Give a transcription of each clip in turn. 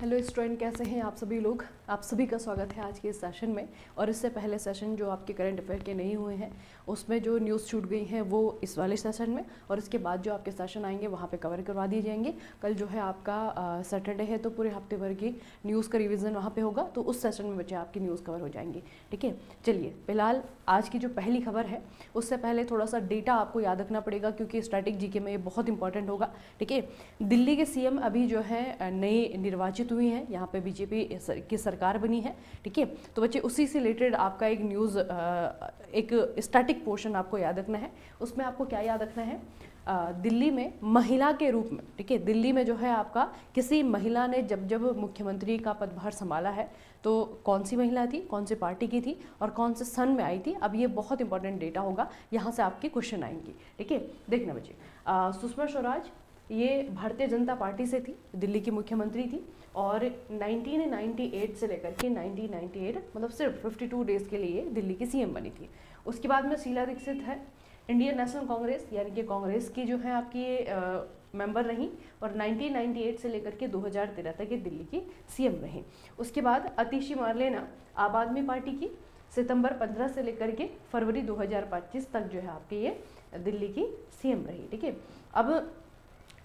Hello student, कैसे हैं आप सभी लोग। आप सभी का स्वागत है आज के इस सेशन में। और इससे पहले सेशन जो आपके करंट अफेयर के नहीं हुए हैं उसमें जो न्यूज़ छूट गई हैं वो इस वाले सेशन में, और इसके बाद जो आपके सेशन आएंगे वहाँ पे कवर करवा दिए जाएंगे। कल जो है आपका सैटरडे है तो पूरे हफ्ते भर की न्यूज़ का रिविज़न वहाँ पे होगा, तो उस सेशन में बच्चे आपकी न्यूज़ कवर हो जाएंगी। ठीक है, चलिए फिलहाल आज की जो पहली खबर है उससे पहले थोड़ा सा डेटा आपको याद रखना पड़ेगा क्योंकि स्टैटिक जीके में ये बहुत इंपॉर्टेंट होगा। ठीक है, दिल्ली के सीएम अभी जो है नई निर्वाचित हुई हैं, यहाँ पे बीजेपी की सरकार बनी है। ठीक है, तो बच्चे उसी से रिलेटेड आपका एक न्यूज़ एक स्टैटिक पोर्शन आपको याद रखना है। उसमें आपको क्या याद रखना है, दिल्ली में महिला के रूप में, ठीक है, दिल्ली में जो है आपका किसी महिला ने जब जब मुख्यमंत्री का पदभार संभाला है तो कौन सी महिला थी, कौन सी पार्टी की थी और कौन से सन में आई थी। अब ये बहुत इंपॉर्टेंट डेटा होगा, यहाँ से आपके क्वेश्चन आएंगे। ठीक है, देखना बच्चे, सुषमा स्वराज ये भारतीय जनता पार्टी से थी, दिल्ली की मुख्यमंत्री थी और 1998 से लेकर के 1998 मतलब सिर्फ 52 डेज के लिए दिल्ली की सीएम बनी थी। उसके बाद में शीला दीक्षित है, इंडियन नेशनल कांग्रेस यानी कि कांग्रेस की जो है आपकी मेंबर रही और 1998 से लेकर के 2013 तक ये दिल्ली की सीएम रही। उसके बाद अतिशी मार्लेना आम आदमी पार्टी की, सितंबर 15 से लेकर के फरवरी 2025 तक जो है आपकी ये दिल्ली की सीएम रही। ठीक है, अब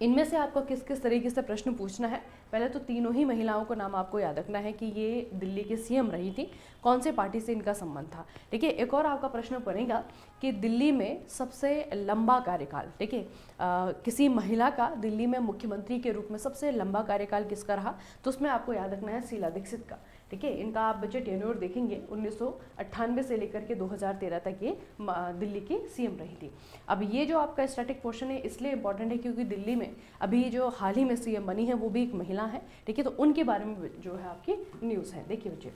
इनमें से आपको किस किस तरीके से प्रश्न पूछना है, पहले तो तीनों ही महिलाओं को नाम आपको याद रखना है कि ये दिल्ली के सीएम रही थी, कौन से पार्टी से इनका संबंध था। ठीक है, एक और आपका प्रश्न बनेगा कि दिल्ली में सबसे लंबा कार्यकाल, ठीक है, किसी महिला का दिल्ली में मुख्यमंत्री के रूप में सबसे लंबा कार्यकाल किसका रहा, तो उसमें आपको याद रखना है शीला दीक्षित का। ठीक है, इनका आप बजट टेन्योर देखेंगे 1998 से लेकर के 2013 तक ये दिल्ली की सीएम रही थी। अब ये जो आपका स्टैटिक पोर्शन है इसलिए इंपॉर्टेंट है क्योंकि दिल्ली में अभी जो हाल ही में सीएम बनी है वो भी एक महिला है। ठीक है, तो उनके बारे में जो है आपकी न्यूज़ है। देखिए बच्चे,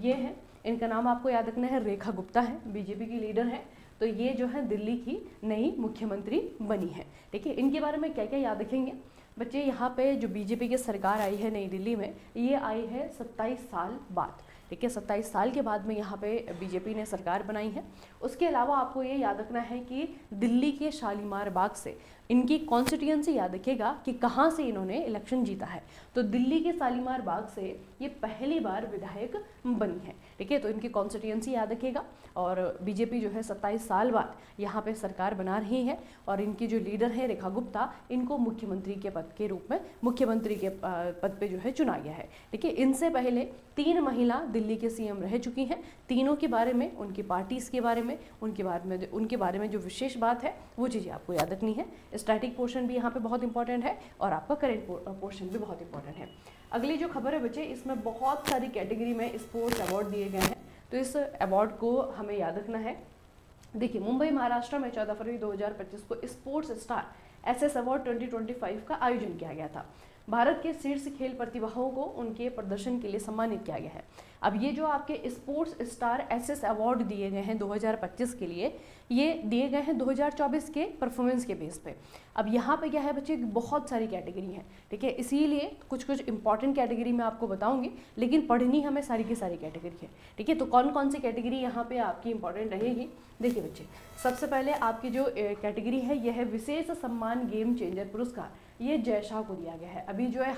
ये है, इनका नाम आपको याद रखना है, रेखा गुप्ता है, बीजेपी की लीडर है। तो ये जो है दिल्ली की नई मुख्यमंत्री बनी है। ठीक है, इनके बारे में क्या क्या याद रखेंगे बच्चे, यहाँ पे जो बीजेपी की सरकार आई है नई दिल्ली में, ये आई है 27 साल बाद। ठीक है, 27 साल के बाद में यहाँ पे बीजेपी ने सरकार बनाई है। उसके अलावा आपको ये याद रखना है कि दिल्ली के शालीमार बाग से इनकी कॉन्स्टिट्यूएंसी याद रखिएगा कि कहाँ से इन्होंने इलेक्शन जीता है। तो दिल्ली के शालीमार बाग से ये पहली बार विधायक बनी है। ठीक है, तो इनकी कॉन्स्टिट्यूएंसी याद रखिएगा। और बीजेपी जो है 27 साल बाद यहाँ पे सरकार बना रही है और इनकी जो लीडर है रेखा गुप्ता, इनको मुख्यमंत्री के पद के रूप में मुख्यमंत्री के पद पे जो है चुना गया है। ठीक है, इनसे पहले 3 महिला दिल्ली के सीएम रह चुकी हैं। तीनों के बारे में, उनकी पार्टीज के बारे में, उनके बारे में जो विशेष बात है वो चीज़ें आपको याद रखनी है। स्टैटिक पोर्शन भी यहाँ पे बहुत इंपॉर्टेंट है और आपका करेंट पोर्शन भी बहुत इंपॉर्टेंट है। अगली जो खबर है बच्चे, इसमें बहुत सारी कैटेगरी में स्पोर्ट्स अवार्ड दिए गए हैं, तो इस अवार्ड को हमें याद रखना है। देखिए, मुंबई महाराष्ट्र में 14 फरवरी 2025 को स्पोर्ट्स स्टार एसएस अवार्ड 2025 का आयोजन किया गया था। भारत के शीर्ष खेल प्रतिभाओं को उनके प्रदर्शन के लिए सम्मानित किया गया है। अब ये जो आपके स्पोर्ट्स स्टार एसएस अवार्ड दिए गए हैं 2025 के लिए, ये दिए गए हैं 2024 के परफॉर्मेंस के बेस पे। अब यहाँ पे क्या है बच्चे, बहुत सारी कैटेगरी हैं। ठीक है, इसीलिए कुछ कुछ इंपॉर्टेंट कैटेगरी मैं आपको बताऊंगी, लेकिन पढ़नी हमें सारी की सारी कैटेगरी है। ठीक है, तो कौन कौन सी कैटेगरी यहाँ पे आपकी इंपॉर्टेंट रहेगी। देखिए बच्चे, सबसे पहले आपकी जो कैटेगरी है यह है विशेष सम्मान गेम चेंजर पुरस्कार, ये जय शाह को दिया गया है। अभी जो है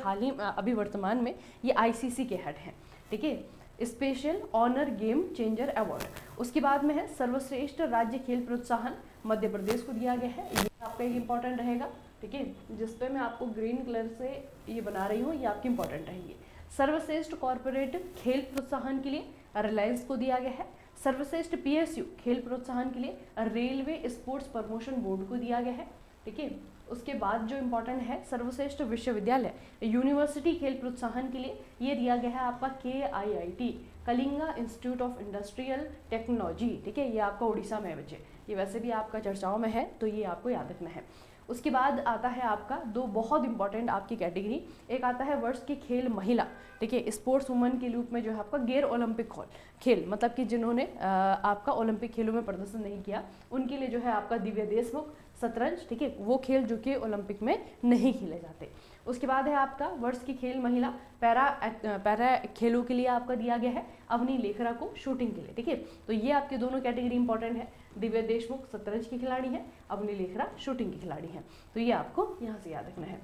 अभी वर्तमान में ये आईसीसी के हेड हैं। ठीक है, special honour game changer award. उसके बाद में है सर्वश्रेष्ठ राज्य खेल प्रोत्साहन, मध्य प्रदेश को दिया गया है, ये आपका एक इंपॉर्टेंट रहेगा। ठीक है, जिसपे मैं आपको ग्रीन कलर से ये बना रही हूँ, ये आपकी इंपॉर्टेंट रहेगी। सर्वश्रेष्ठ कॉर्पोरेट खेल प्रोत्साहन के लिए रिलायंस को दिया गया है। सर्वश्रेष्ठ पीएसयू खेल प्रोत्साहन के लिए रेलवे स्पोर्ट्स प्रमोशन बोर्ड को दिया गया है। ठीक है, उसके बाद जो इम्पोर्टेंट है सर्वश्रेष्ठ विश्वविद्यालय यूनिवर्सिटी खेल प्रोत्साहन के लिए ये दिया गया है आपका KIIT Kalinga institute of industrial technology. ठीक है, ये आपका उड़ीसा में है बच्चे, ये वैसे भी आपका चर्चाओं में है तो ये आपको याद रखना है। उसके बाद आता है आपका दो बहुत इंपॉर्टेंट आपकी कैटेगरी, एक आता है वर्ष की खेल महिला। ठीक है, स्पोर्ट्स वुमन के रूप में जो है आपका गैर ओलंपिक खेल, मतलब कि जिन्होंने आपका ओलंपिक खेलों में प्रदर्शन नहीं किया, उनके लिए जो है आपका दिव्या देशमुख, शतरंज। ठीक है, वो खेल जो कि ओलंपिक में नहीं खेले जाते। उसके बाद है आपका वर्ष की खेल महिला पैरा खेलों के लिए आपका दिया गया है अवनी लेखरा को शूटिंग के लिए। ठीक है, तो ये आपके दोनों कैटेगरी इंपॉर्टेंट है। दिव्या देशमुख शतरंज की खिलाड़ी है, अवनी लेखरा शूटिंग की खिलाड़ी है, तो ये आपको यहाँ से याद रखना है।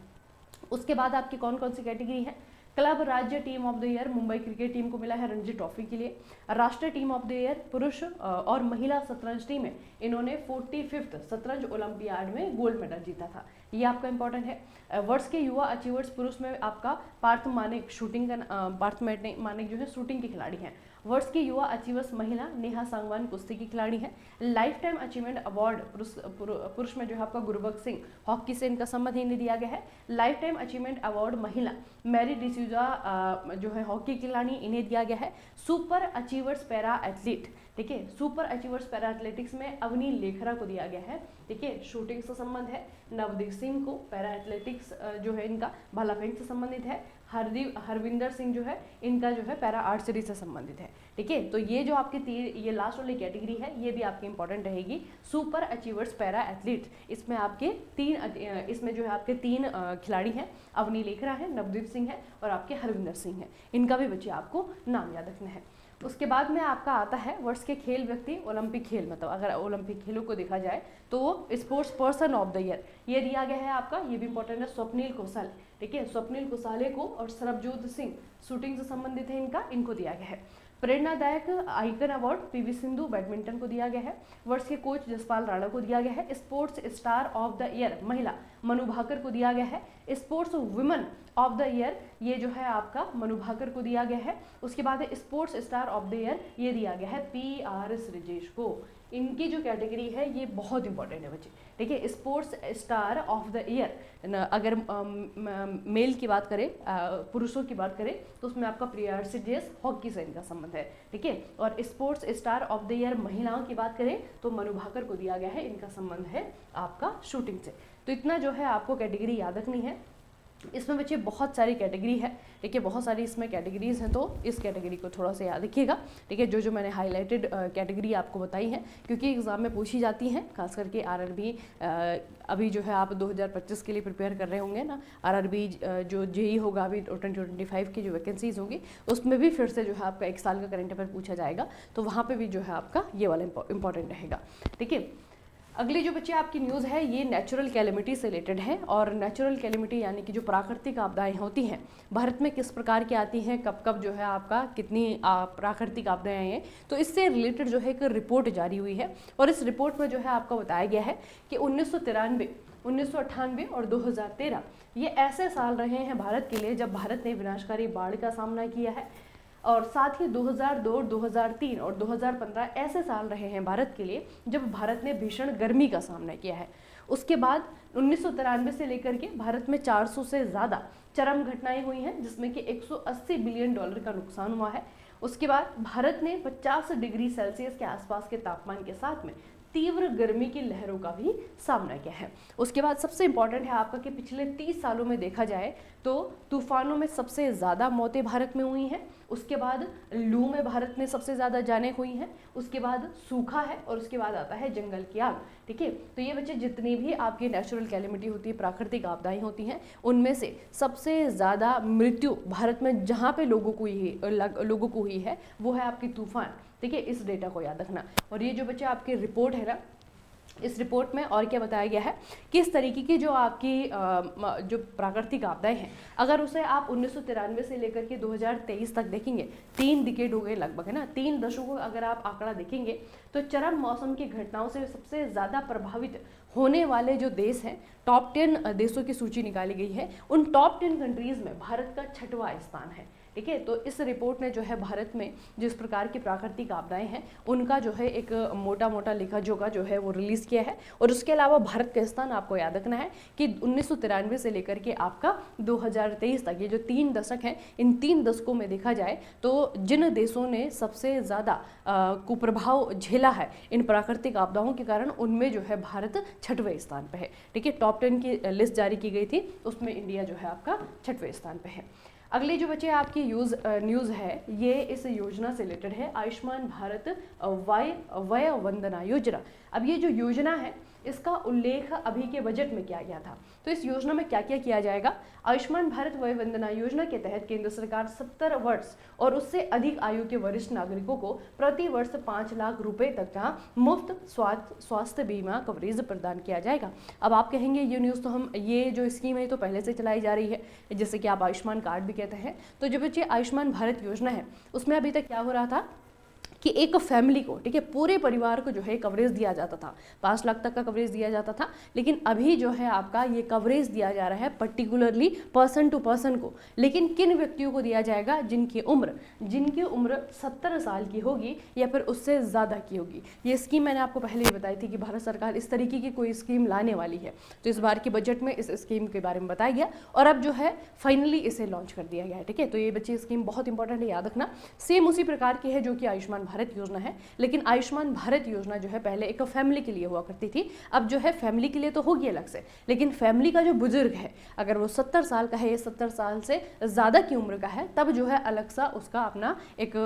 उसके बाद आपकी कौन कौन सी कैटेगरी है, क्लब राज्य team of the year Mumbai cricket team को मिला है रणजी ट्रॉफी के लिए। राष्ट्रीय टीम ऑफ द ईयर पुरुष और महिला शतरंज टीम है, इन्होंने 45th शतरंज ओलंपियाड में गोल्ड मेडल जीता था, ये आपका इंपॉर्टेंट है। वर्ष के युवा अचीवर्स पुरुष में आपका पार्थ मानिक शूटिंग का पार्थ मानिक जो है शूटिंग के खिलाड़ी हैं। वर्ष की युवा अचीवर्स महिला नेहा सांगवान कुश्ती की खिलाड़ी हैं। लाइफ टाइम अचीवमेंट अवार्ड पुरुष में जो है आपका गुरबख्श सिंह हॉकी से इनका संबंध इन्हें दिया गया है। लाइफ टाइम अचीवमेंट अवार्ड महिला मैरी डिसूजा जो है हॉकी खिलाड़ी, इन्हें दिया गया है। सुपर अचीवर्स पैरा एथलीट, ठीक है, सुपर अचीवर्स पैरा एथलेटिक्स में अवनी लेखरा को दिया गया है, ठीक है, शूटिंग से संबंध है। नवदीप सिंह को पैरा एथलेटिक्स जो है इनका भाला फेंक से संबंधित है। हरविंदर सिंह जो है इनका जो है पैरा आर्चरी से संबंधित है, ठीक है। तो ये जो आपकी ये लास्ट वाली कैटेगरी है ये भी आपकी इंपॉर्टेंट रहेगी, सुपर अचीवर्स पैरा एथलीट। इसमें आपके इसमें जो है आपके 3 खिलाड़ी हैं, अवनी लेखरा है, नवदीप सिंह है और आपके हरविंदर सिंह है, इनका भी बच्चे आपको नाम याद रखना है। उसके बाद में आपका आता है वर्ष के खेल व्यक्ति ओलंपिक खेल, मतलब अगर ओलंपिक खेलों को देखा जाए तो sports person of the year ये दिया गया है आपका, ये भी इंपॉर्टेंट है, स्वप्निल घोषाले, ठीक है, स्वप्निल घोषाले को और सरबजोत सिंह शूटिंग से संबंधित है इनको दिया गया है। प्रेरणादायक icon award PV Sindhu badminton को दिया गया है। वर्ष के कोच जसपाल राणा को दिया गया है। Sports star of the year महिला मनु भाकर को दिया गया है। Sports women of the year ये जो है आपका मनु भाकर को दिया गया है। उसके बाद sports star of the year ये दिया गया है PR श्रीजेश को। इनकी जो कैटेगरी है ये बहुत इंपॉर्टेंट है बच्चे, ठीक है। Sports star of the year अगर मेल की बात करें, पुरुषों की बात करें तो उसमें आपका PR श्रीजेश हॉकी से इनका संबंध है, ठीक है। और sports star of the year महिलाओं की बात करें तो मनु भाकर को दिया गया है, इनका संबंध है आपका शूटिंग से। तो इतना जो है आपको कैटेगरी याद रखनी है। इसमें बच्चे बहुत सारी कैटेगरी है, ठीक है, बहुत सारी इसमें कैटेगरीज हैं, तो इस कैटेगरी को थोड़ा सा याद रखिएगा, ठीक है। जो मैंने हाईलाइटेड कैटेगरी आपको बताई है क्योंकि एग्जाम में पूछी जाती हैं, खास करके RRB अभी जो है आप 2025 के लिए प्रिपेयर कर रहे होंगे ना, RRB जो JEE होगा अभी 2025 की जो वैकेंसीज होंगी उसमें भी फिर से जो है आपका 1 साल का करंट अफेयर पूछा जाएगा, तो वहाँ पर भी जो है आपका ये वाला इंपॉर्टेंट रहेगा, ठीक है। अगली जो बच्चे आपकी न्यूज़ है ये नेचुरल कैलेमिटी से रिलेटेड है। और नेचुरल कैलेमिटी यानी कि जो प्राकृतिक आपदाएं होती हैं भारत में किस प्रकार की आती हैं, कब कब जो है आपका कितनी प्राकृतिक आपदाएं हैं, तो इससे रिलेटेड जो है एक रिपोर्ट जारी हुई है। और इस रिपोर्ट में जो है आपको बताया गया है कि 1993, 1998 और 2013 ये ऐसे साल रहे हैं भारत के लिए जब भारत ने विनाशकारी बाढ़ का सामना किया है। और साथ ही 2002, 2003 और 2015 ऐसे साल रहे हैं भारत के लिए जब भारत ने भीषण गर्मी का सामना किया है। उसके बाद 1993 से लेकर के भारत में 400 से ज़्यादा चरम घटनाएं हुई हैं जिसमें कि $180 बिलियन का नुकसान हुआ है। उसके बाद भारत ने 50 डिग्री सेल्सियस के आसपास के तापमान के साथ में तीव्र गर्मी की लहरों का भी सामना किया है। उसके बाद सबसे इम्पॉर्टेंट है आपका कि पिछले 30 सालों में देखा जाए तो तूफानों में सबसे ज़्यादा मौतें भारत में हुई हैं। उसके बाद लू में भारत में सबसे ज़्यादा जानें हुई हैं। उसके बाद सूखा है और उसके बाद आता है जंगल की आग, ठीक है। तो ये बच्चे जितनी भी आपकी नेचुरल कैलेमिटी होती है, प्राकृतिक आपदाएं होती हैं, उनमें से सबसे ज़्यादा मृत्यु भारत में जहाँ पे लोगों को हुई है वो है आपकी तूफान, ठीक है। इस डेटा को याद रखना। और ये जो बच्चे आपकी रिपोर्ट है ना, इस रिपोर्ट में और क्या बताया गया है, किस तरीके की जो आपकी जो प्राकृतिक आपदाएं हैं अगर उसे आप 1993 से लेकर के 2023 तक देखेंगे, 3 डिकेड हो गए लगभग, है ना, 3 दशकों अगर आप आंकड़ा देखेंगे तो चरम मौसम की घटनाओं से सबसे ज़्यादा प्रभावित होने वाले जो देश हैं, टॉप 10 देशों की सूची निकाली गई है। उन टॉप 10 कंट्रीज़ में भारत का 6वां स्थान है, ठीक है। तो इस रिपोर्ट ने जो है भारत में जिस प्रकार की प्राकृतिक आपदाएं हैं उनका जो है एक मोटा लेखा जोखा जो है वो रिलीज़ किया है। और उसके अलावा भारत का स्थान आपको याद रखना है कि 1993 से लेकर के आपका 2023 तक ये जो 3 दशक हैं, इन 3 दशकों में देखा जाए तो जिन देशों ने सबसे ज़्यादा कुप्रभाव झेला है इन प्राकृतिक आपदाओं के कारण, उनमें जो है भारत 6वें स्थान पर है, ठीक है। टॉप 10 की लिस्ट जारी की गई थी, उसमें इंडिया जो है आपका 6वें स्थान पर है। अगली जो बच्चे आपकी न्यूज़ है ये इस योजना से रिलेटेड है, आयुष्मान भारत वय वंदना योजना। अब ये जो योजना है इसका उल्लेख अभी के बजट में किया गया था। तो इस योजना में क्या क्या किया जाएगा? आयुष्मान भारत वय वंदना योजना के तहत केंद्र सरकार 70 वर्ष और उससे अधिक आयु के वरिष्ठ नागरिकों को प्रति वर्ष 5 लाख रुपए तक का मुफ्त स्वास्थ्य बीमा कवरेज प्रदान किया जाएगा। अब आप कहेंगे ये न्यूज़ तो हम, ये जो स्कीम है तो पहले से चलाई जा रही है, जैसे कि आप आयुष्मान कार्ड भी कहते हैं। तो जो बच्चे आयुष्मान भारत योजना है उसमें अभी तक क्या हो रहा था कि एक फैमिली को, ठीक है, पूरे परिवार को जो है कवरेज दिया जाता था, 5 लाख तक का कवरेज दिया जाता था। लेकिन अभी जो है आपका ये कवरेज दिया जा रहा है पर्टिकुलरली पर्सन टू पर्सन को। लेकिन किन व्यक्तियों को दिया जाएगा? जिनकी उम्र 70 साल की होगी या फिर उससे ज़्यादा की होगी। ये स्कीम मैंने आपको पहले ही बताई थी कि भारत सरकार इस तरीके की कोई स्कीम लाने वाली है। तो इस बार के बजट में इस स्कीम के बारे में बताया गया और अब जो है फाइनली इसे लॉन्च कर दिया गया है। ठीक है, तो ये बच्चे स्कीम बहुत इंपॉर्टेंट है, याद रखना। सेम उसी प्रकार की है जो कि आयुष्मान भारत योजना है, लेकिन आयुष्मान भारत योजना जो है पहले एक फैमिली के लिए हुआ करती थी, अब जो है फैमिली के लिए तो होगी अलग से, लेकिन फैमिली का जो बुजुर्ग है अगर वो 70 साल का है या 70 साल से ज़्यादा की उम्र का है, तब जो है अलग सा उसका अपना एक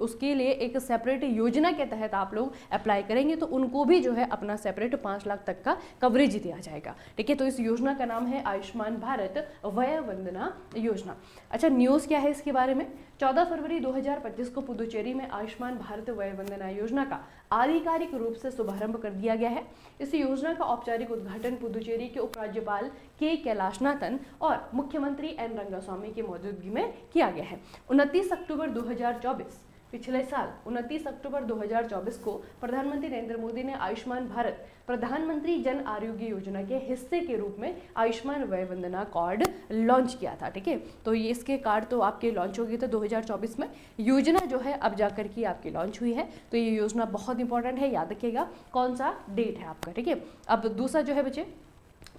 उसके लिए एक सेपरेट योजना के तहत आप लोग अप्लाई करेंगे तो उनको भी जो है अपना सेपरेट 5 लाख तक का कवरेज दिया जाएगा। ठीक है, तो इस योजना का नाम है आयुष्मान भारत वय वंदना योजना। अच्छा, न्यूज़ क्या है इसके बारे में? 14 फरवरी 2025 को पुदुचेरी में आयुष्मान भारत वय वंदना योजना का आधिकारिक रूप से शुभारंभ कर दिया गया है। इस योजना का औपचारिक उद्घाटन पुदुचेरी के उपराज्यपाल के कैलाशनाथन और मुख्यमंत्री एन रंगास्वामी की मौजूदगी में किया गया है। 29 अक्टूबर 2024 पिछले साल 29 अक्टूबर 2024 को प्रधानमंत्री नरेंद्र मोदी ने आयुष्मान भारत प्रधानमंत्री जन आरोग्य योजना के हिस्से के रूप में आयुष्मान वय वंदना कार्ड लॉन्च किया था। ठीक है, तो ये इसके कार्ड तो आपके लॉन्च हो गए थे 2024 में। योजना जो है अब जाकर के आपकी लॉन्च हुई है, तो ये योजना बहुत इंपॉर्टेंट है, याद रखिएगा कौन सा डेट है आपका। ठीक है, अब दूसरा जो है बच्चे,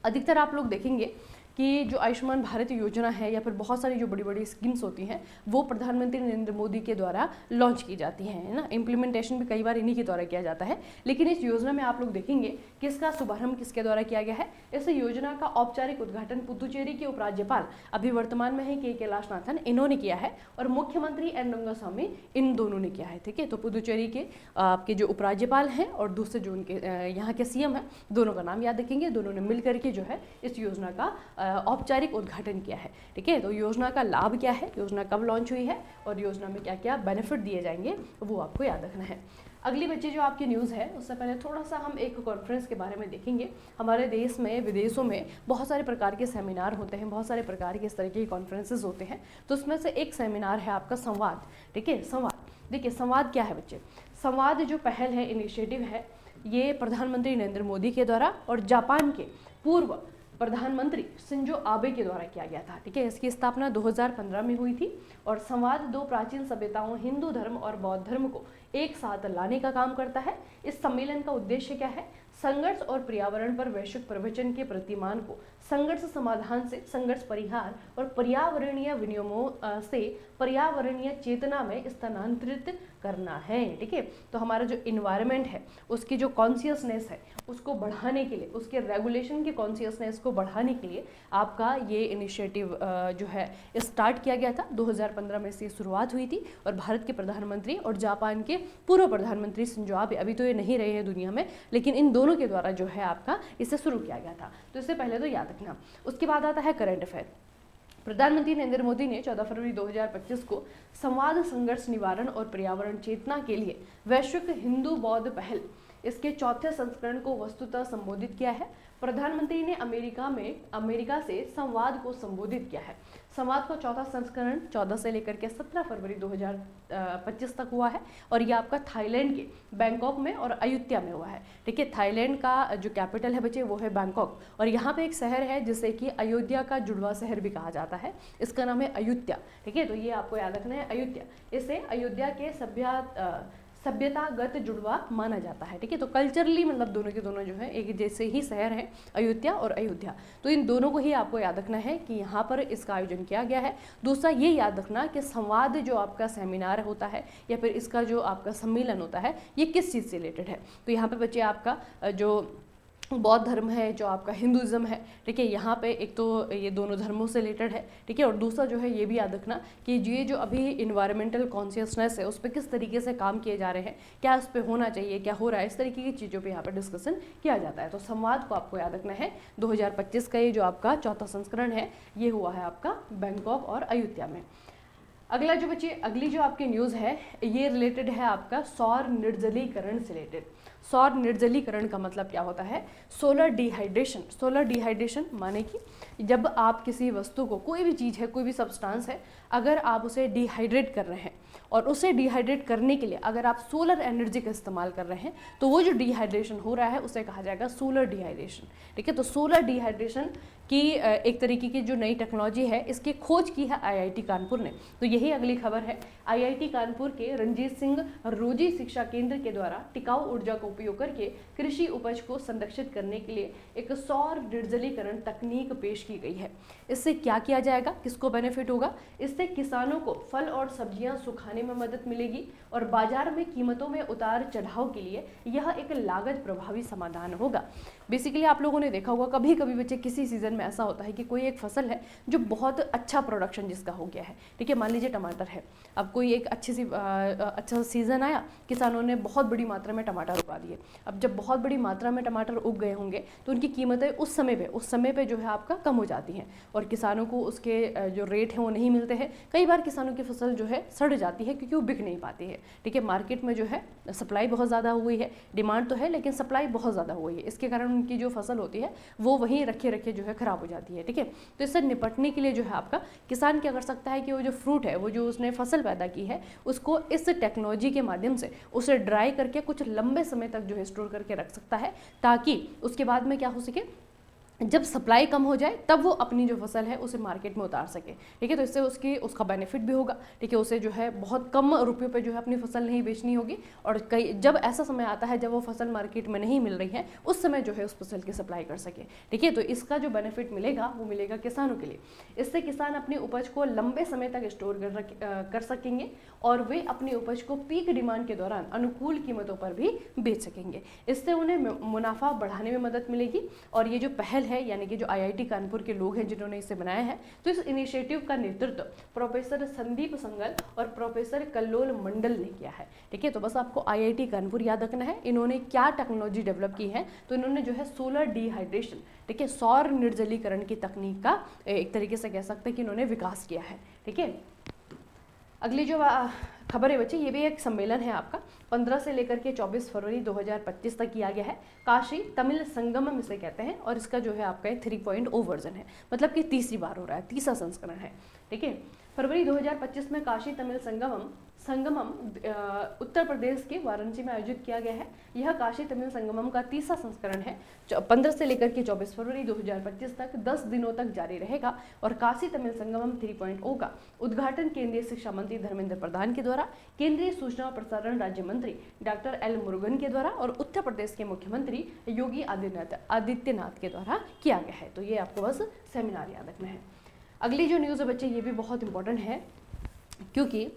अधिकतर आप लोग देखेंगे कि जो आयुष्मान भारत योजना है या फिर बहुत सारी जो बड़ी बड़ी स्कीम्स होती हैं वो प्रधानमंत्री नरेंद्र मोदी के द्वारा लॉन्च की जाती हैं, है ना। इम्प्लीमेंटेशन भी कई बार इन्हीं के द्वारा किया जाता है, लेकिन इस योजना में आप लोग देखेंगे कि इसका शुभारंभ किसके द्वारा किया गया है। इस योजना का औपचारिक उद्घाटन पुदुचेरी के उपराज्यपाल अभी वर्तमान में है के कैलाशनाथन, इन्होंने किया है, और मुख्यमंत्री एन रंगास्वामी, इन दोनों ने किया है। ठीक है, तो पुदुचेरी के आपके जो उपराज्यपाल हैं और दूसरे जो उनके यहाँ के सीएम हैं, दोनों का नाम याद रखेंगे, दोनों ने मिल करके जो है इस योजना का औपचारिक उद्घाटन किया है। ठीक है, तो योजना का लाभ क्या है, योजना कब लॉन्च हुई है और योजना में क्या क्या बेनिफिट दिए जाएंगे वो आपको याद रखना है। अगली बच्चे जो आपकी न्यूज़ है उससे पहले थोड़ा सा हम एक कॉन्फ्रेंस के बारे में देखेंगे। हमारे देश में विदेशों में बहुत सारे प्रकार के सेमिनार होते हैं, बहुत सारे प्रकार के इस तरह के कॉन्फ्रेंसेस होते हैं, तो उसमें से एक सेमिनार है आपका संवाद। ठीक है, संवाद, देखिए संवाद क्या है बच्चे, संवाद जो पहल है, इनिशिएटिव है, ये प्रधानमंत्री नरेंद्र मोदी के द्वारा और जापान के पूर्व प्रधानमंत्री शिंजो आबे के द्वारा किया गया था। ठीक है, इसकी स्थापना 2015 में हुई थी और संवाद दो प्राचीन सभ्यताओं हिंदू धर्म और बौद्ध धर्म को एक साथ लाने का काम करता है। इस सम्मेलन का उद्देश्य क्या है? संघर्ष और पर्यावरण पर वैश्विक प्रवचन के प्रतिमान को संघर्ष समाधान से संघर्ष परिहार और पर्यावरणीय विनियमों से पर्यावरणीय चेतना में स्थानांतरित करना है। ठीक है, तो हमारा जो इन्वायरमेंट है उसकी जो कॉन्शियसनेस है उसको बढ़ाने के लिए, उसके रेगुलेशन की कॉन्शियसनेस को बढ़ाने के लिए आपका ये इनिशिएटिव जो है स्टार्ट किया गया था। 2015 में से शुरुआत हुई थी और भारत के प्रधानमंत्री और जापान के पूर्व प्रधानमंत्री शिंजो आबे, अभी तो ये नहीं रहे हैं दुनिया में, लेकिन इन दोनों के द्वारा जो है आपका इसे शुरू किया गया था। तो इससे पहले तो याद रखना। उसके बाद आता है करंट अफेयर। प्रधानमंत्री नरेंद्र मोदी ने 14 फरवरी 2025 को संवाद, संघर्ष निवारण और पर्यावरण चेतना के लिए वैश्विक हिंदू बौद्ध पहल, इसके चौथे संस्करण को वस्तुतः संबोधित किया है। प्रधानमंत्री ने अमेरिका से संवाद को संबोधित किया है। संवाद का चौथा संस्करण 14 से लेकर के 17 फरवरी 2025 तक हुआ है और ये आपका थाईलैंड के बैंकॉक में और अयोध्या में हुआ है। ठीक है, थाईलैंड का जो कैपिटल है बच्चे वो है बैंकॉक और यहाँ पे एक शहर है जिसे कि अयोध्या का जुड़वा शहर भी कहा जाता है, इसका नाम है अयोध्या। ठीक है, तो ये आपको याद रखना है अयोध्या, इसे अयोध्या के सभ्यतागत जुड़वा माना जाता है। ठीक है, तो कल्चरली मतलब दोनों के दोनों जो है एक जैसे ही शहर है, अयोध्या और अयोध्या, तो इन दोनों को ही आपको याद रखना है कि यहाँ पर इसका आयोजन किया गया है। दूसरा ये याद रखना कि संवाद जो आपका सेमिनार होता है या फिर इसका जो आपका सम्मेलन होता है ये किस चीज़ से रिलेटेड है। तो यहाँ पे बच्चे आपका जो बौद्ध धर्म है, जो आपका हिंदुज़म है, ठीक है, यहाँ पे एक तो ये दोनों धर्मों से रिलेटेड है, ठीक है। और दूसरा जो है ये भी याद रखना कि ये जो अभी इन्वायरमेंटल कॉन्शियसनेस है उस पर किस तरीके से काम किए जा रहे हैं, क्या उस पर होना चाहिए, क्या हो रहा है, इस तरीके की चीज़ों पर यहाँ पर डिस्कशन किया जाता है। तो संवाद को आपको याद रखना है। 2025 का ये जो आपका चौथा संस्करण है ये हुआ है आपका बैंकॉक और अयोध्या में। अगला जो बच्चे अगली जो आपकी न्यूज़ है ये रिलेटेड है आपका सौर निर्जलीकरण से रिलेटेड। सौर निर्जलीकरण का मतलब क्या होता है? Solar dehydration. सोलर डिहाइड्रेशन माने कि जब आप किसी वस्तु को, कोई भी चीज़ है, कोई भी सब्सटेंस है, अगर आप उसे डिहाइड्रेट कर रहे हैं और उसे डिहाइड्रेट करने के लिए अगर आप सोलर एनर्जी का इस्तेमाल कर रहे हैं तो वो जो डिहाइड्रेशन हो रहा है उसे कहा जाएगा सोलर डिहाइड्रेशन, ठीक है। तो सोलर डिहाइड्रेशन की एक तरीके की जो नई टेक्नोलॉजी है इसकी खोज की है आईआईटी कानपुर ने। तो यही अगली खबर है। आईआईटी कानपुर के रणजीत सिंह रोजी शिक्षा केंद्र के द्वारा टिकाऊ ऊर्जा का उपयोग करके कृषि उपज को संरक्षित करने के लिए एक सौर निर्जलीकरण तकनीक पेश की गई है। इससे क्या किया जाएगा, किसको बेनिफिट होगा? इससे किसानों को फल और सब्जियां सुखाने में मदद मिलेगी और बाजार में कीमतों में उतार चढ़ाव के लिए यह एक लागत प्रभावी समाधान होगा। बेसिकली आप लोगों ने देखा होगा कभी कभी बच्चे किसी सीजन में ऐसा होता है कि कोई एक फसल है जो बहुत अच्छा प्रोडक्शन जिसका हो गया है, ठीक है। मान लीजिए टमाटर है, अब कोई एक अच्छा सीजन आया, किसानों ने बहुत बड़ी मात्रा में टमाटर उगा दिए। अब जब बहुत बड़ी मात्रा में टमाटर उग गए होंगे तो उनकी कीमतें उस समय पे जो है आपका कम हो जाती हैं और किसानों को उसके जो रेट हैं वो नहीं मिलते हैं। कई बार किसानों की फसल जो है सड़ जाती है क्योंकि वो बिक नहीं पाती है, ठीक है। मार्केट में जो है सप्लाई बहुत ज़्यादा हो गई है, डिमांड तो है लेकिन सप्लाई बहुत ज़्यादा हो गई है, इसके कारण उनकी जो फसल होती है वो वहीं रखे जो है खराब हो जाती है, ठीक है। तो इससे निपटने के लिए जो है आपका किसान क्या कर सकता है कि वो जो फ्रूट है, वो जो उसने फसल पैदा की है, उसको इस टेक्नोलॉजी के माध्यम से उसे ड्राई करके कुछ लंबे समय तक जो है स्टोर करके रख सकता है, ताकि उसके बाद में क्या हो सके, जब सप्लाई कम हो जाए तब वो अपनी जो फसल है उसे मार्केट में उतार सके, ठीक है। तो इससे उसका बेनिफिट भी होगा, ठीक है। उसे जो है बहुत कम रुपयों पे जो है अपनी फसल नहीं बेचनी होगी और जब ऐसा समय आता है जब वो फसल मार्केट में नहीं मिल रही है उस समय जो है उस फसल की सप्लाई कर सके, ठीक है। तो इसका जो बेनिफिट मिलेगा वो मिलेगा किसानों के लिए। इससे किसान अपनी उपज को लंबे समय तक स्टोर कर सकेंगे और वे अपनी उपज को पीक डिमांड के दौरान अनुकूल कीमतों पर भी बेच सकेंगे। इससे उन्हें मुनाफा बढ़ाने में मदद मिलेगी। और ये जो पहल है यानी कि जो आईआईटी कानपुर के लोग हैं जिन्होंने इसे बनाया है, तो इस इनिशिएटिव का नेतृत्व प्रोफेसर संदीप संगल और प्रोफेसर कल्लोल मंडल ने किया है, ठीक है। तो बस आपको आईआईटी कानपुर याद रखना है। इन्होंने क्या टेक्नोलॉजी डेवलप की है, तो इन्होंने जो है सोलर डिहाइड्रेशन, ठीक है, सौर निर्जलीकरण की तकनीक का एक तरीके से कह सकते हैं कि इन्होंने विकास किया है, ठीक है। अगली जो खबर है बच्चे, ये भी एक सम्मेलन है आपका 15 से लेकर के 24 फरवरी 2025 तक किया गया है। काशी तमिल संगमम इसे कहते हैं और इसका जो है आपका 3.0 वर्जन है, मतलब कि तीसरी बार हो रहा है, तीसरा संस्करण है, ठीक है। फरवरी 2025 में काशी तमिल संगमम उत्तर प्रदेश के वाराणसी में आयोजित किया गया है। यह काशी तमिल संगमम का तीसरा संस्करण है। 15 से लेकर के 24 फरवरी 2025 तक 10 दिनों तक जारी रहेगा और काशी तमिल संगमम 3.0 का उद्घाटन केंद्रीय शिक्षा मंत्री धर्मेंद्र प्रधान के द्वारा, केंद्रीय सूचना और प्रसारण राज्य मंत्री डॉक्टर एल मुरुगन के द्वारा और उत्तर प्रदेश के मुख्यमंत्री योगी आदित्यनाथ के द्वारा किया गया है। तो ये आपको बस सेमिनार याद रखना है। अगली जो न्यूज़ है बच्चे ये भी बहुत इंपॉर्टेंट है क्योंकि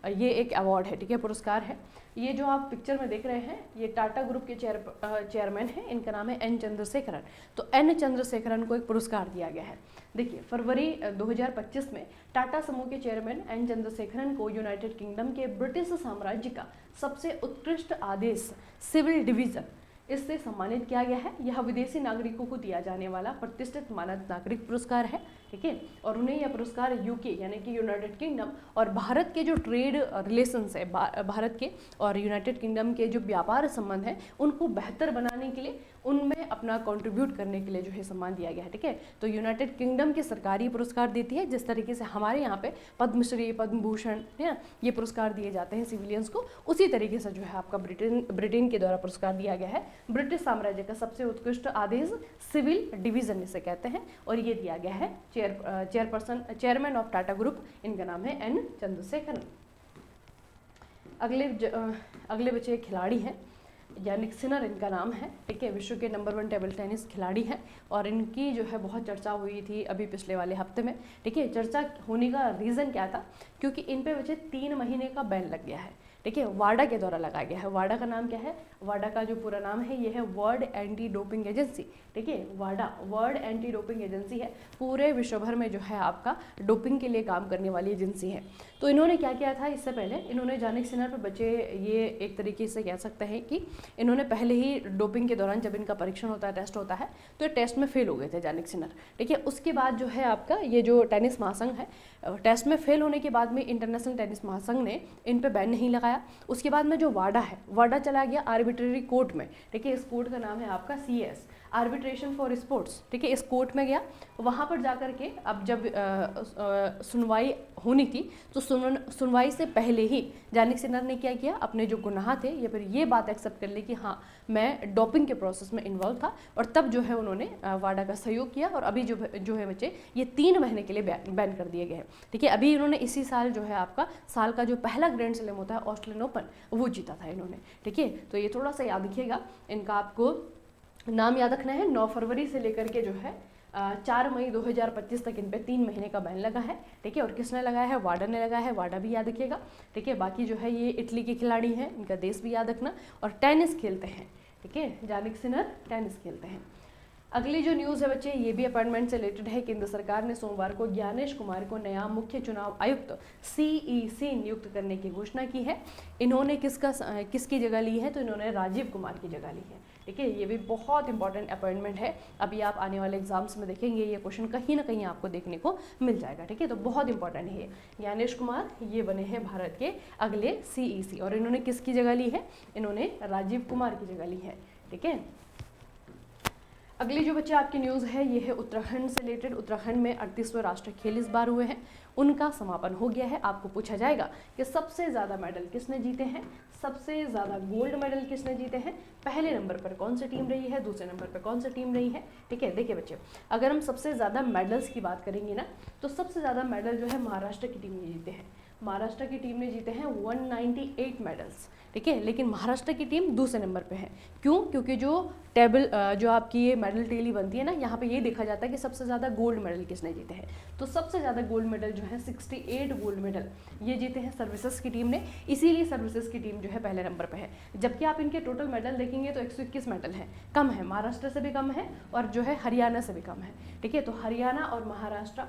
ये एक अवार्ड है, ठीक है, पुरस्कार है। ये जो आप पिक्चर में देख रहे हैं ये टाटा ग्रुप के चेयरमैन हैं, इनका नाम है एन चंद्रशेखरन। तो एन चंद्रशेखरन को एक पुरस्कार दिया गया है। देखिए फरवरी 2025 में टाटा समूह के चेयरमैन एन चंद्रशेखरन को यूनाइटेड किंगडम के ब्रिटिश साम्राज्य का सबसे उत्कृष्ट आदेश सिविल डिवीजन इससे सम्मानित किया गया है। यह विदेशी नागरिकों को दिया जाने वाला प्रतिष्ठित मानद नागरिक पुरस्कार है, ठीक है। और उन्हें यह पुरस्कार यूके यानी कि यूनाइटेड किंगडम और भारत के जो ट्रेड रिलेशंस है, भारत के और यूनाइटेड किंगडम के जो व्यापार संबंध हैं उनको बेहतर बनाने के लिए, उनमें अपना कंट्रीब्यूट करने के लिए जो है सम्मान दिया गया है, ठीक है। तो यूनाइटेड किंगडम की सरकारी पुरस्कार देती है, जिस तरीके से हमारे यहाँ पे पद्मश्री, पद्म भूषण है ना, ये पुरस्कार दिए जाते हैं सिविलियंस को, उसी तरीके से जो है आपका ब्रिटेन के द्वारा पुरस्कार दिया गया है। ब्रिटिश साम्राज्य का सबसे उत्कृष्ट आदेश सिविल डिवीजन इसे कहते हैं और ये दिया गया है चेयरमैन ऑफ टाटा ग्रुप, इनका नाम है एन चंद्रशेखरन। अगले बच्चे खिलाड़ी हैं, यानिक सिनर इनका नाम है, ठीक है। विश्व के नंबर 1 टेबल टेनिस खिलाड़ी हैं और इनकी जो है बहुत चर्चा हुई थी अभी पिछले वाले हफ्ते में, ठीक है। चर्चा होने का रीज़न क्या था, क्योंकि इन पे बच्चे 3 महीने का बैन लग गया है, ठीक है, वाडा के द्वारा लगाया गया है। वाडा का नाम क्या है? वाडा का जो पूरा नाम है ये है वर्ल्ड एंटी डोपिंग एजेंसी। ठीक है, वाडा वर्ल्ड एंटी डोपिंग एजेंसी है, पूरे विश्व भर में जो है आपका डोपिंग के लिए काम करने वाली एजेंसी है। तो इन्होंने क्या किया था इससे पहले, इन्होंने जानिक सिन्नर पर बच्चे ये एक तरीके से कह सकते हैं कि इन्होंने पहले ही डोपिंग के दौरान जब इनका परीक्षण होता है, टेस्ट होता है, तो ये टेस्ट में फेल हो गए थे जानिक सिन्नर। ठीक है, उसके बाद जो है आपका ये जो टेनिस महासंघ है, टेस्ट में फेल होने के बाद में इंटरनेशनल टेनिस महासंघ ने इन पे बैन नहीं लगाया। उसके बाद में जो वाडा है, वाडा चला गया आर्बिट्रेरी कोर्ट में। ठीक है, इस कोर्ट का नाम है आपका CS, आर्बिट्रेशन फॉर स्पोर्ट्स। ठीक है, इस कोर्ट में गया, वहाँ पर जाकर के अब जब सुनवाई होनी थी तो सुनवाई से पहले ही जानिक सिन्नर ने क्या किया, अपने जो गुनाह थे या फिर ये बात एक्सेप्ट कर ली कि हाँ मैं डोपिंग के प्रोसेस में इन्वॉल्व था, और तब जो है उन्होंने वाडा का सहयोग किया, और अभी जो है बच्चे ये 3 महीने के लिए बैन कर दिए गए हैं। ठीक है, अभी इन्होंने इसी साल जो है आपका साल का जो पहला ग्रैंड स्लैम होता है ऑस्ट्रेलियन ओपन, वो जीता था इन्होंने। ठीक है, तो ये थोड़ा सा याद रखिएगा, इनका आपको नाम याद रखना है। 9 फरवरी से लेकर के जो है 4 मई 2025 तक इन पे 3 महीने का बैन लगा है। ठीक है, और किसने लगाया है? वाडा ने लगाया है, वाडा भी याद रखिएगा। ठीक है, बाकी जो है ये इटली के खिलाड़ी हैं, इनका देश भी याद रखना, और टेनिस खेलते हैं। ठीक है, जानिक सिन्नर टेनिस खेलते हैं। अगली जो न्यूज़ है बच्चे, ये भी अपॉइंटमेंट से रिलेटेड है। केंद्र सरकार ने सोमवार को ज्ञानेश कुमार को नया मुख्य चुनाव आयुक्त CEC नियुक्त करने की घोषणा की है। इन्होंने किसकी जगह ली है? तो इन्होंने राजीव कुमार की जगह ली है। ठीक है, ये भी बहुत इंपॉर्टेंट अपॉइंटमेंट है। अभी आप आने वाले एग्जाम्स में देखेंगे ये क्वेश्चन कहीं ना कहीं आपको देखने को मिल जाएगा। ठीक है, तो बहुत इंपॉर्टेंट है ये। ज्ञानेश कुमार ये बने हैं भारत के अगले CEC, और इन्होंने किसकी जगह ली है? इन्होंने राजीव कुमार की जगह ली है। ठीक है, अगली जो बच्चे आपकी न्यूज़ है ये है उत्तराखंड से रिलेटेड। उत्तराखंड में 38वें राष्ट्रीय खेल इस बार हुए हैं, उनका समापन हो गया है। आपको पूछा जाएगा कि सबसे ज़्यादा मेडल किसने जीते हैं, सबसे ज़्यादा गोल्ड मेडल किसने जीते हैं, पहले नंबर पर कौन सी टीम रही है, दूसरे नंबर पर कौन सी टीम रही है। ठीक है, देखिए बच्चे, अगर हम सबसे ज़्यादा मेडल्स की बात करेंगे ना, तो सबसे ज़्यादा मेडल जो है महाराष्ट्र की टीम ने जीते हैं। महाराष्ट्र की टीम ने जीते हैं 198 मेडल्स। ठीक है, लेकिन महाराष्ट्र की टीम दूसरे नंबर पे है। क्यों? क्योंकि जो टेबल जो आपकी ये मेडल टेली बनती है ना, यहाँ पे ये देखा जाता है कि सबसे ज़्यादा गोल्ड मेडल किसने जीते हैं। तो सबसे ज़्यादा गोल्ड मेडल जो है 68 गोल्ड मेडल ये जीते हैं सर्विसेज की टीम ने, इसीलिए सर्विसेज की टीम जो है पहले नंबर पे है। जबकि आप इनके टोटल मेडल देखेंगे तो 121 मेडल है, कम है, महाराष्ट्र से भी कम है और जो है हरियाणा से भी कम है। ठीक है, तो हरियाणा और महाराष्ट्र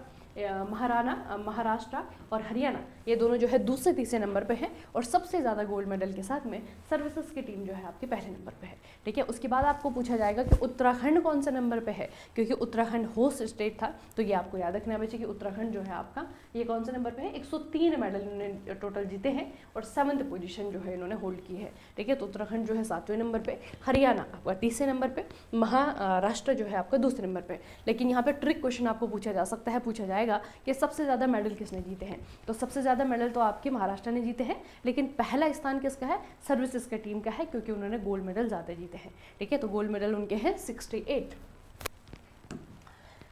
और हरियाणा ये दोनों जो है दूसरे तीसरे नंबर पे हैं, और सबसे ज़्यादा गोल्ड मेडल के साथ में सर्विसेज की टीम जो है आपके पहले नंबर पे है। ठीक है, उसके बाद आपको पूछा जाएगा कि उत्तराखंड कौन से नंबर पे है, क्योंकि उत्तराखंड होस्ट स्टेट था, तो ये आपको याद रखना है बच्चे कि उत्तराखंड जो है आपका ये कौन से नंबर पे है। 103 मेडल इन्होंने टोटल जीते हैं और 7th पोजीशन जो है इन्होंने होल्ड की है। ठीक है, तो उत्तराखंड जो है 7वें नंबर पे, हरियाणा आपका तीसरे नंबर पे, महाराष्ट्र जो है आपका दूसरे नंबर पे। लेकिन यहाँ पे ट्रिक क्वेश्चन आपको पूछा जा सकता है, पूछा जाएगा कि सबसे ज़्यादा मेडल किसने जीते हैं। तो सबसे ज़्यादा मेडल तो आपके महाराष्ट्र ने जीते हैं, लेकिन पहला स्थान किसका है? सर्विसेज की टीम का है, क्योंकि उन्होंने गोल्ड मेडल ज़्यादा जीते हैं। ठीक है, तो गोल्ड मेडल उनके हैं 68।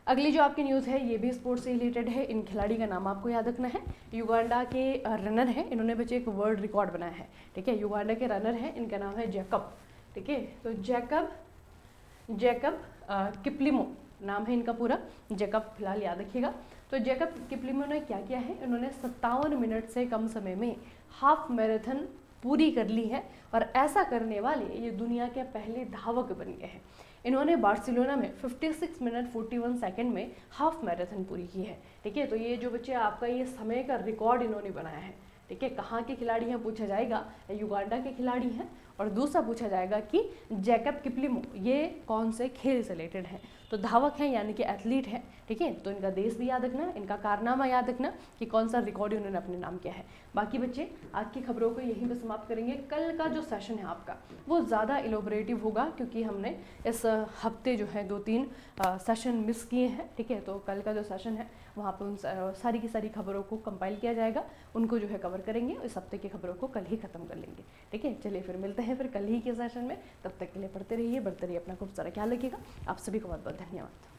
अगली जो आपकी न्यूज़ है ये भी स्पोर्ट्स से रिलेटेड है। इन खिलाड़ी का नाम आपको याद रखना है। युगांडा के रनर हैं, इन्होंने बच्चे एक वर्ल्ड रिकॉर्ड बनाया है। ठीक है, युगांडा के रनर हैं, इनका नाम है जैकब। ठीक है, तो जैकब किप्लिमो नाम है इनका पूरा, जैकब फिलहाल याद रखिएगा। तो जैकब किप्लिमो ने क्या किया है, इन्होंने 57 मिनट से कम समय में हाफ मैराथन पूरी कर ली है, और ऐसा करने वाले ये दुनिया के पहले धावक बन गए हैं। इन्होंने बार्सिलोना में 56 मिनट 41 सेकंड में हाफ मैराथन पूरी की है। ठीक है, तो ये जो बच्चे आपका ये समय का रिकॉर्ड इन्होंने बनाया है। ठीक है, कहाँ के खिलाड़ी हैं पूछा जाएगा, युगांडा के खिलाड़ी हैं। और दूसरा पूछा जाएगा कि जैकब किप्लिमो ये कौन से खेल से रिलेटेड है, तो धावक हैं यानी कि एथलीट है। ठीक है, तो इनका देश भी याद रखना, इनका कारनामा याद रखना कि कौन सा रिकॉर्ड इन्होंने अपने नाम किया है। बाकी बच्चे आज की खबरों को यहीं पे समाप्त करेंगे। कल का जो सेशन है आपका वो ज़्यादा इलोबरेटिव होगा, क्योंकि हमने इस हफ्ते जो है 2-3 सेशन मिस किए हैं। ठीक है, तो कल का जो सेशन है वहाँ पर उन सारी की सारी खबरों को कंपाइल किया जाएगा, उनको जो है कवर करेंगे। इस हफ्ते की खबरों को कल ही खत्म कर लेंगे। ठीक है, चलिए फिर मिलते हैं फिर कल ही के सेशन में। तब तक के लिए पढ़ते रहिए, बढ़ते रहिए, अपना खूब सारा ख्याल रखिएगा। आप सभी को बहुत बहुत धन्यवाद।